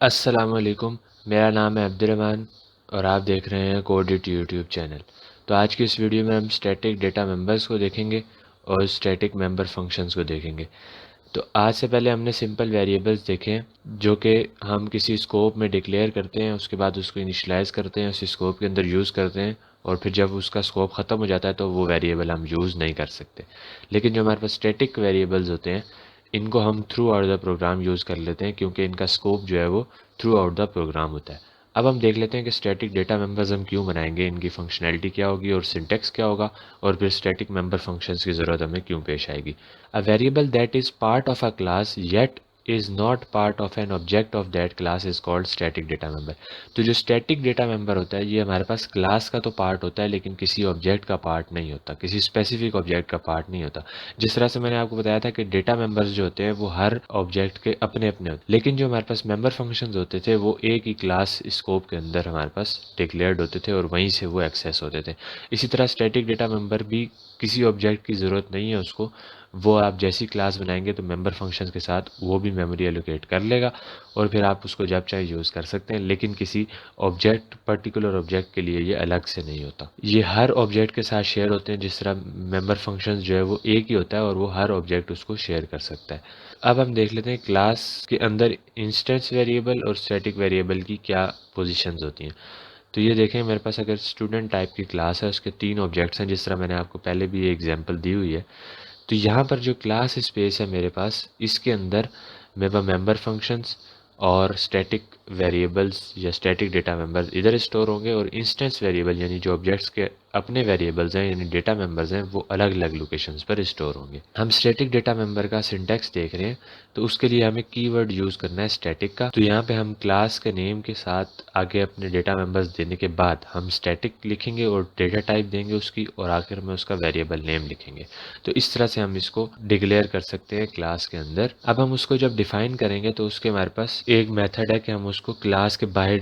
अस्सलामुअलैकुम, मेरा नाम है अब्दुर्रहमान और आप देख रहे हैं कोडिट यूट्यूब चैनल। तो आज की इस वीडियो में हम स्टैटिक डेटा मेंबर्स को देखेंगे और स्टैटिक मेंबर फंक्शंस को देखेंगे। तो आज से पहले हमने सिंपल वेरिएबल्स देखे हैं जो कि हम किसी स्कोप में डिक्लेयर करते हैं, उसके बाद उसको इनिशियलाइज़ करते हैं, उस स्कोप के अंदर यूज़ करते हैं और फिर जब उसका स्कोप ख़त्म हो जाता है तो वो वेरिएबल हम यूज़ नहीं कर सकते। लेकिन जो हमारे पास स्टैटिक वेरिएबल्स होते हैं इनको हम throughout the program use कर लेते हैं क्योंकि इनका स्कोप जो है वो थ्रू आउट द प्रोग्राम होता है। अब हम देख लेते हैं कि स्टैटिक डेटा मेंबर्स हम क्यों बनाएंगे, इनकी फंक्शनैलिटी क्या होगी और सिंटेक्स क्या होगा और फिर स्टैटिक मेंबर फंक्शंस की ज़रूरत हमें क्यों पेश आएगी। A variable that is part of a class yet is not part of an object of that class is called static data member। तो जो स्टैटिक डेटा मेंबर होता है ये हमारे पास क्लास का तो पार्ट होता है लेकिन किसी ऑब्जेक्ट का पार्ट नहीं होता, किसी स्पेसिफिक ऑब्जेक्ट का पार्ट नहीं होता। जिस तरह से मैंने आपको बताया था कि डेटा मेंबर्स जो होते हैं वो हर ऑब्जेक्ट के अपने अपने होते हैं, लेकिन जो हमारे पास मेंबर फंक्शंस होते थे वो एक ही क्लास स्कोप के अंदर हमारे पास डिक्लेयर्ड होते थे और वहीं से वो एक्सेस होते थे। इसी तरह स्टैटिक डेटा मेंबर भी किसी ऑब्जेक्ट की ज़रूरत नहीं है उसको, वो आप जैसी क्लास बनाएंगे तो मेंबर फंक्शंस के साथ वो भी मेमोरी एलोकेट कर लेगा और फिर आप उसको जब चाहे यूज़ कर सकते हैं, लेकिन किसी ऑब्जेक्ट पर्टिकुलर ऑब्जेक्ट के लिए ये अलग से नहीं होता। ये हर ऑब्जेक्ट के साथ शेयर होते हैं, जिस तरह मेंबर फंक्शंस जो है वो एक ही होता है और वो हर ऑब्जेक्ट उसको शेयर कर सकता है। अब हम देख लेते हैं क्लास के अंदर इंस्टेंस वेरिएबल और स्टैटिक वेरिएबल की क्या पोजीशंस होती हैं। तो ये देखें, मेरे पास अगर स्टूडेंट टाइप की क्लास है, उसके 3 ऑब्जेक्ट्स हैं, जिस तरह मैंने आपको पहले भी ये एग्जांपल दी हुई है। तो यहाँ पर जो क्लास स्पेस है मेरे पास, इसके अंदर मेरे मेंबर फंक्शंस और स्टैटिक वेरिएबल्स या स्टैटिक डेटा मेंबर्स इधर स्टोर होंगे और इंस्टेंस वेरिएबल यानी जो ऑब्जेक्ट्स के अपने वेरिएबल्स हैं यानी डेटा मेंबर्स हैं वो अलग अलग लोकेशंस पर स्टोर होंगे। हम स्टैटिक डेटा मेंबर का सिंटैक्स देख रहे हैं, तो उसके लिए हमें कीवर्ड यूज़ करना है स्टैटिक का। तो यहाँ पे हम क्लास के नेम के साथ आगे अपने डेटा मेंबर्स देने के बाद हम स्टैटिक लिखेंगे और डेटा टाइप देंगे उसकी और आखिर में उसका वेरिएबल नेम लिखेंगे। तो इस तरह से हम इसको डिक्लेयर कर सकते हैं क्लास के अंदर। अब हम उसको जब डिफाइन करेंगे तो उसके हमारे पास एक मेथड है कि हम उसको क्लास के बाहर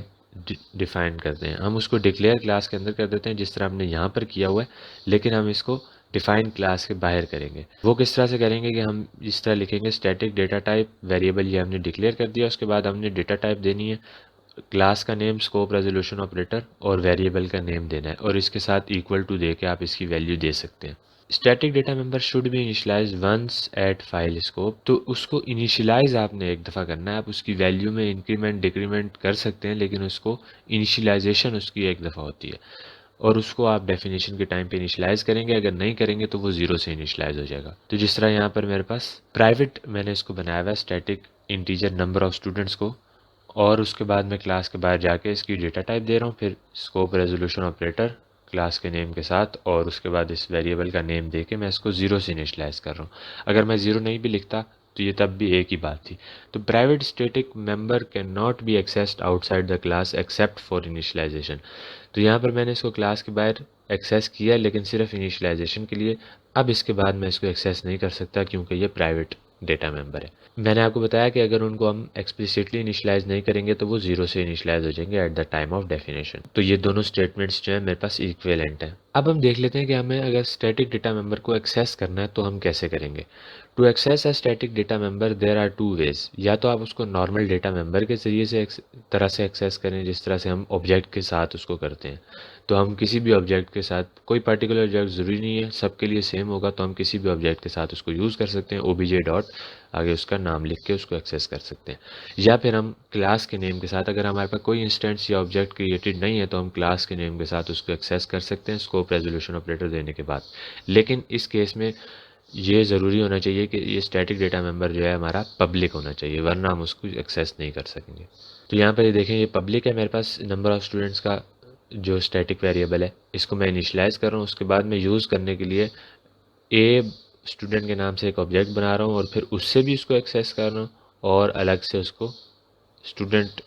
डिफाइन करते हैं। हम उसको डिक्लेयर क्लास के अंदर कर देते हैं जिस तरह हमने यहाँ पर किया हुआ है, लेकिन हम इसको डिफाइन क्लास के बाहर करेंगे। वो किस तरह से करेंगे कि हम इस तरह लिखेंगे स्टैटिक डेटा टाइप वेरिएबल, ये हमने डिक्लेयर कर दिया। उसके बाद हमने डेटा टाइप देनी है, क्लास का नेम, स्कोप, रेजोल्यूशन ऑपरेटर और वेरिएबल का नेम देना है और इसके साथ इक्वल टू दे के आप इसकी वैल्यू दे सकते हैं। Static data member should be initialised once at file scope. तो उसको इनिशियलाइज आपने एक दफ़ा करना है। आप उसकी वैल्यू में इंक्रीमेंट डिक्रीमेंट कर सकते हैं, लेकिन उसको इनिशियलाइजेशन उसकी एक दफ़ा होती है और उसको आप डेफिनेशन के टाइम पे इनिशियलाइज़ करेंगे। अगर नहीं करेंगे तो वो ज़ीरो से इनिशियलाइज़ हो जाएगा। तो जिस तरह यहाँ पर मेरे पास प्राइवेट मैंने इसको बनाया हुआ है static integer number of students को, और उसके बाद मैं क्लास के बाहर जाके इसकी डेटा टाइप दे रहा हूँ, फिर स्कोप रेजोल्यूशन ऑपरेटर क्लास के नेम के साथ और उसके बाद इस वेरिएबल का नेम दे के मैं इसको ज़ीरो से इनिशियलाइज़ कर रहा हूँ। अगर मैं ज़ीरो नहीं भी लिखता तो ये तब भी एक ही बात थी। तो private static member cannot be accessed outside the class except for initialisation. तो यहाँ पर मैंने इसको क्लास के बाहर एक्सेस किया लेकिन सिर्फ इनिशियलाइजेशन के लिए। अब इसके बाद मैं इसको एक्सेस नहीं कर सकता क्योंकि ये प्राइवेट डेटा मेंबर है। मैंने आपको बताया कि अगर उनको हम एक्सप्लिसिटली इनिशियलाइज नहीं करेंगे तो वो ज़ीरो से इनिशियलाइज हो जाएंगे at the time of definition. तो ये दोनों स्टेटमेंट्स जो है मेरे पास इक्विवेलेंट हैं। अब हम देख लेते हैं कि हमें अगर स्टैटिक डेटा मेंबर को एक्सेस करना है तो हम कैसे करेंगे। To access a static data member there are two ways. या तो आप उसको नॉर्मल डेटा मेंबर के जरिए से तरह से एक्सेस करें जिस तरह से हम ऑब्जेक्ट के साथ उसको करते हैं। तो हम किसी भी ऑब्जेक्ट के साथ, कोई पर्टिकुलर ऑब्जेक्ट ज़रूरी नहीं है सबके लिए सेम होगा, तो हम किसी भी ऑब्जेक्ट के साथ उसको यूज़ कर सकते हैं। ओबीजे डॉट आगे उसका नाम लिख के उसको एक्सेस कर सकते हैं। या फिर हम क्लास के नेम के साथ, अगर हमारे पास कोई इंस्टेंस या ऑब्जेक्ट क्रिएटेड नहीं है तो हम क्लास के नेम के साथ उसको एक्सेस कर सकते हैं स्कोप रेजोल्यूशन ऑपरेटर देने के बाद। लेकिन इस केस में ये ज़रूरी होना चाहिए कि ये स्टैटिक डेटा मेंबर जो है हमारा पब्लिक होना चाहिए, वरना हम उसको एक्सेस नहीं कर सकेंगे। तो यहाँ पर ये देखें, ये पब्लिक है मेरे पास। नंबर ऑफ़ स्टूडेंट्स का जो स्टैटिक वेरिएबल है इसको मैं इनिशियलाइज़ कर रहा हूँ। उसके बाद मैं यूज़ करने के लिए ए स्टूडेंट के नाम से एक ऑब्जेक्ट बना रहा हूँ और फिर उससे भी उसको एक्सेस कर रहा हूँ और अलग से उसको स्टूडेंट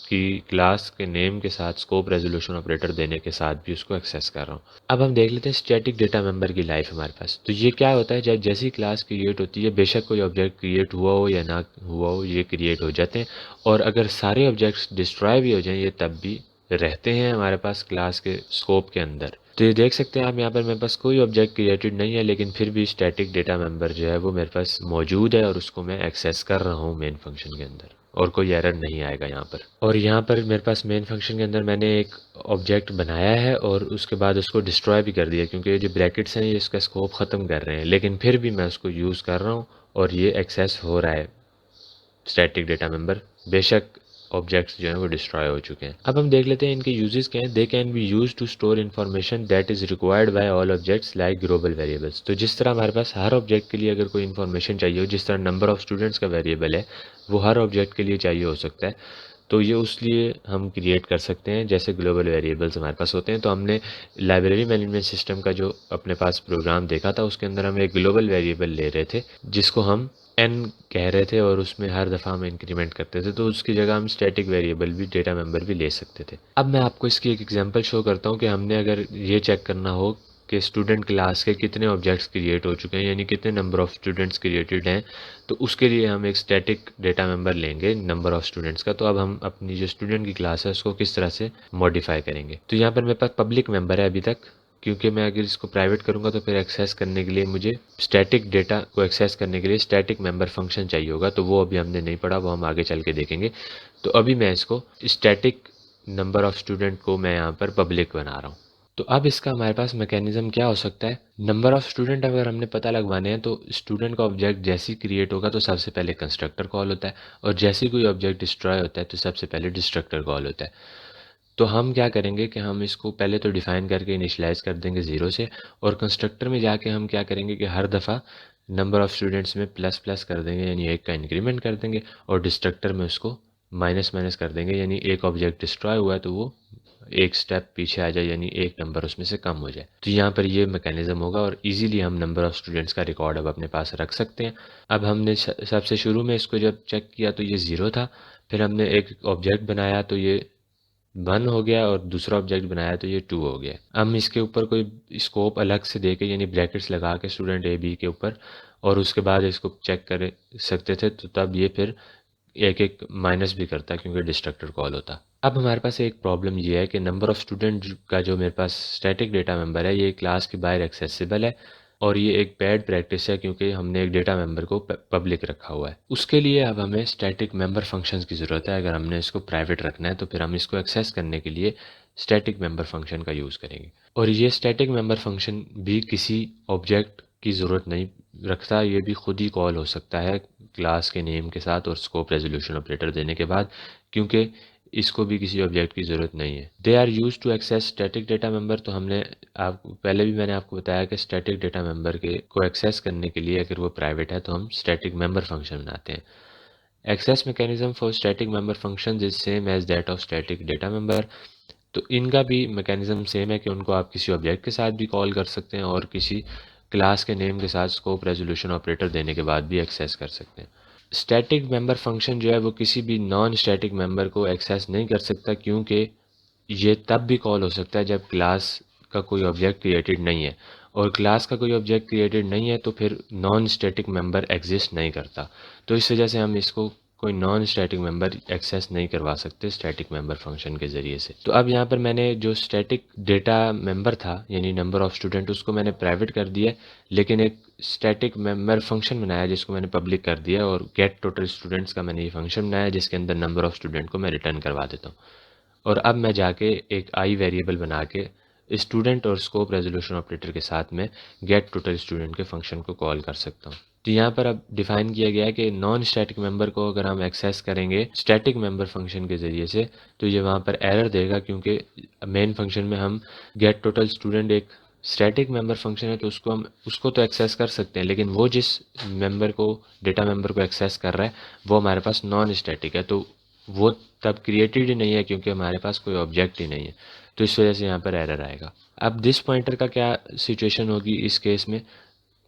की क्लास के नेम के साथ स्कोप रेजोल्यूशन ऑपरेटर देने के साथ भी उसको एक्सेस कर रहा हूँ। अब हम देख लेते हैं स्टैटिक डेटा मेंबर की लाइफ हमारे पास। तो ये क्या होता है, जब जैसी क्लास क्रिएट होती है, बेशक कोई ऑब्जेक्ट क्रिएट हुआ हो या ना हुआ हो, ये क्रिएट हो जाते हैं। और अगर सारे ऑब्जेक्ट्स डिस्ट्रॉय भी हो जाएं ये तब भी रहते हैं हमारे पास क्लास के स्कोप के अंदर। तो ये देख सकते हैं आप, यहाँ पर मेरे पास कोई ऑब्जेक्ट क्रिएटेड नहीं है लेकिन फिर भी स्टैटिक डेटा मेंबर जो है वो मेरे पास मौजूद है और उसको मैं एक्सेस कर रहा हूँ मेन फंक्शन के अंदर। और कोई एरर नहीं आएगा यहाँ पर। और यहाँ पर मेरे पास मेन फंक्शन के अंदर मैंने एक ऑब्जेक्ट बनाया है और उसके बाद उसको डिस्ट्रॉय भी कर दिया, क्योंकि ये जो ब्रैकेट्स हैं ये इसका स्कोप ख़त्म कर रहे हैं, लेकिन फिर भी मैं उसको यूज़ कर रहा हूँ और ये एक्सेस हो रहा है स्टैटिक डेटा मेंबर, बेशक ऑब्जेक्ट्स जो हैं वो डिस्ट्रॉय हो चुके हैं। अब हम देख लेते हैं इनके यूजेस क्या हैं। They can be use to store information that is required by all objects like global variables. तो जिस तरह हमारे पास हर ऑब्जेक्ट के लिए अगर कोई इन्फॉर्मेशन चाहिए हो, जिस तरह नंबर ऑफ स्टूडेंट्स का वेरिएबल है वो हर ऑब्जेक्ट के लिए चाहिए हो सकता है, तो ये उस लिए हम क्रिएट कर सकते हैं जैसे ग्लोबल वेरिएबल्स हमारे पास होते हैं। तो हमने लाइब्रेरी मैनेजमेंट सिस्टम का जो अपने पास प्रोग्राम देखा था उसके अंदर हम एक ग्लोबल वेरिएबल ले रहे थे जिसको हम n कह रहे थे और उसमें हर दफ़ा हम इंक्रीमेंट करते थे, तो उसकी जगह हम स्टैटिक वेरिएबल भी डेटा मेंबर भी ले सकते थे। अब मैं आपको इसकी एक एग्जांपल शो करता हूँ कि हमने अगर ये चेक करना हो कि स्टूडेंट क्लास के कितने ऑब्जेक्ट्स क्रिएट हो चुके हैं, यानी कितने नंबर ऑफ़ स्टूडेंट्स क्रिएटेड हैं, तो उसके लिए हम एक स्टैटिक डेटा मेंबर लेंगे नंबर ऑफ़ स्टूडेंट्स का। तो अब हम अपनी जो स्टूडेंट की क्लास है उसको किस तरह से मॉडिफाई करेंगे। तो यहाँ पर मेरे पास पब्लिक मेंबर है अभी तक, क्योंकि मैं अगर इसको प्राइवेट करूँगा तो फिर एक्सेस करने के लिए मुझे स्टैटिक डेटा को एक्सेस करने के लिए स्टैटिक मेंबर फंक्शन चाहिए होगा, तो वो अभी हमने नहीं पढ़ा, वो हम आगे चल के देखेंगे। तो अभी मैं इसको स्टैटिक नंबर ऑफ़ स्टूडेंट को मैं यहाँ पर पब्लिक बना रहा हूँ। तो अब इसका हमारे पास मैकेनिज्म क्या हो सकता है। नंबर ऑफ़ स्टूडेंट अगर हमने पता लगवाने हैं तो स्टूडेंट का ऑब्जेक्ट जैसे ही क्रिएट होगा तो सबसे पहले कंस्ट्रक्टर कॉल होता है, और जैसे ही कोई ऑब्जेक्ट डिस्ट्रॉय होता है तो सबसे पहले डिस्ट्रक्टर कॉल होता है। तो हम क्या करेंगे कि हम इसको पहले तो डिफ़ाइन करके इनिशियलाइज़ कर देंगे 0 से, और कंस्ट्रक्टर में जाके हम क्या करेंगे कि हर दफ़ा नंबर ऑफ़ स्टूडेंट्स में प्लस प्लस कर देंगे, यानी 1 का इंक्रीमेंट कर देंगे, और डिस्ट्रक्टर में उसको माइनस माइनस कर देंगे, यानी एक ऑब्जेक्ट डिस्ट्रॉय हुआ है तो वो एक स्टेप पीछे आ जाए, यानी एक नंबर उसमें से कम हो जाए। तो यहाँ पर ये मैकेनिज़्म होगा और इजीली हम नंबर ऑफ़ स्टूडेंट्स का रिकॉर्ड अब अपने पास रख सकते हैं। अब हमने सबसे शुरू में इसको जब चेक किया तो ये 0 था, फिर हमने एक ऑब्जेक्ट बनाया तो ये 1 हो गया, और दूसरा ऑब्जेक्ट बनाया तो ये 2 हो गया। हम इसके ऊपर कोई स्कोप अलग से देके, यानी ब्रैकेट्स लगा के स्टूडेंट ए बी के ऊपर, और उसके बाद इसको चेक कर सकते थे, तो तब ये फिर एक एक माइनस भी करता क्योंकि डिस्ट्रक्टर कॉल होता। अब हमारे पास एक प्रॉब्लम ये है कि नंबर ऑफ़ स्टूडेंट का जो मेरे पास स्टैटिक डेटा मेंबर है ये क्लास के बाहर एक्सेसिबल है, और ये एक बैड प्रैक्टिस है क्योंकि हमने एक डेटा मेंबर को पब्लिक रखा हुआ है। उसके लिए अब हमें स्टैटिक मेंबर फंक्शंस की ज़रूरत है। अगर हमने इसको प्राइवेट रखना है तो फिर हम इसको एक्सेस करने के लिए स्टैटिक मेंबर फंक्शन का यूज़ करेंगे, और ये स्टैटिक मेंबर फंक्शन भी किसी ऑब्जेक्ट की ज़रूरत नहीं रखता, ये भी खुद ही कॉल हो सकता है क्लास के नेम के साथ और स्कोप रेजोल्यूशन ऑपरेटर देने के बाद, क्योंकि इसको भी किसी ऑब्जेक्ट की ज़रूरत नहीं है। They are use to access static data member. तो हमने आप पहले भी मैंने आपको बताया कि स्टैटिक डेटा मेंबर के को एक्सेस करने के लिए अगर वो प्राइवेट है तो हम स्टैटिक मेंबर फंक्शन बनाते हैं। Access mechanism for static member function is same as that of static data member. तो इनका भी मैकेनिज्म सेम है कि उनको आप किसी ऑब्जेक्ट के साथ भी कॉल कर सकते हैं और किसी क्लास के नेम के साथ स्कोप रेजोल्यूशन ऑपरेटर देने के बाद भी एक्सेस कर सकते हैं। स्टैटिक मेंबर फंक्शन जो है वो किसी भी नॉन स्टैटिक मेंबर को एक्सेस नहीं कर सकता, क्योंकि ये तब भी कॉल हो सकता है जब क्लास का कोई ऑब्जेक्ट क्रिएटेड नहीं है, और क्लास का कोई ऑब्जेक्ट क्रिएटेड नहीं है तो फिर नॉन स्टैटिक मेंबर एग्जिस्ट नहीं करता। तो इस वजह से हम इसको कोई नॉन स्टैटिक मेंबर एक्सेस नहीं करवा सकते स्टैटिक मेंबर फंक्शन के ज़रिए से। तो अब यहाँ पर मैंने जो स्टैटिक डेटा मेंबर था यानी नंबर ऑफ़ स्टूडेंट, उसको मैंने प्राइवेट कर दिया, लेकिन एक स्टैटिक मेंबर फंक्शन बनाया जिसको मैंने पब्लिक कर दिया, और गेट टोटल स्टूडेंट्स का मैंने ये फंक्शन बनाया जिसके अंदर नंबर ऑफ़ स्टूडेंट को मैं रिटर्न करवा देता हूँ। और अब मैं जाके एक आई वेरिएबल बना के स्टूडेंट और स्कोप रेजोल्यूशन ऑपरेटर के साथ में गेट टोटल स्टूडेंट के फंक्शन को कॉल कर सकता हूँ। तो यहाँ पर अब डिफाइन किया गया है कि नॉन स्टैटिक मेंबर को अगर हम एक्सेस करेंगे स्टैटिक मेंबर फंक्शन के ज़रिए से तो ये वहाँ पर एरर देगा, क्योंकि मेन फंक्शन में हम गेट टोटल स्टूडेंट एक स्टैटिक मेंबर फंक्शन है तो उसको तो एक्सेस कर सकते हैं, लेकिन वो जिस मेंबर को डेटा मेंबर को एक्सेस कर रहा है वो हमारे पास नॉन स्टैटिक है, तो वो तब क्रिएटेड ही नहीं है क्योंकि हमारे पास कोई ऑब्जेक्ट ही नहीं है। तो इस वजह से यहाँ पर एरर आएगा। अब दिस पॉइंटर का क्या सिचुएशन होगी इस केस में,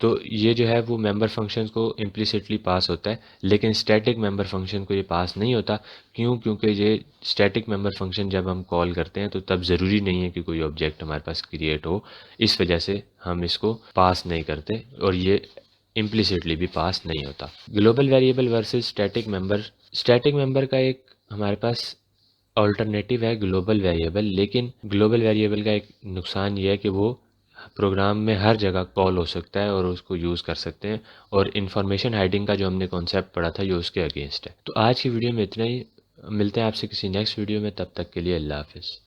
तो ये जो है वो मेंबर फंक्शन को इम्प्लिसिटली पास होता है, लेकिन स्टैटिक मेंबर फंक्शन को ये पास नहीं होता। क्यों? क्योंकि ये स्टैटिक मेंबर फंक्शन जब हम कॉल करते हैं तो तब ज़रूरी नहीं है कि कोई ऑब्जेक्ट हमारे पास क्रिएट हो, इस वजह से हम इसको पास नहीं करते और ये इम्प्लिसिटली भी पास नहीं होता। Global variable versus static member का एक हमारे पास अल्टरनेटिव है ग्लोबल वेरिएबल, लेकिन ग्लोबल वेरिएबल का एक नुकसान ये है कि वो प्रोग्राम में हर जगह कॉल हो सकता है और उसको यूज़ कर सकते हैं, और इन्फॉर्मेशन हाइडिंग का जो हमने कॉन्सेप्ट पढ़ा था ये उसके अगेंस्ट है। तो आज की वीडियो में इतना ही, मिलते हैं आपसे किसी नेक्स्ट वीडियो में, तब तक के लिए अल्लाह हाफ़िज़।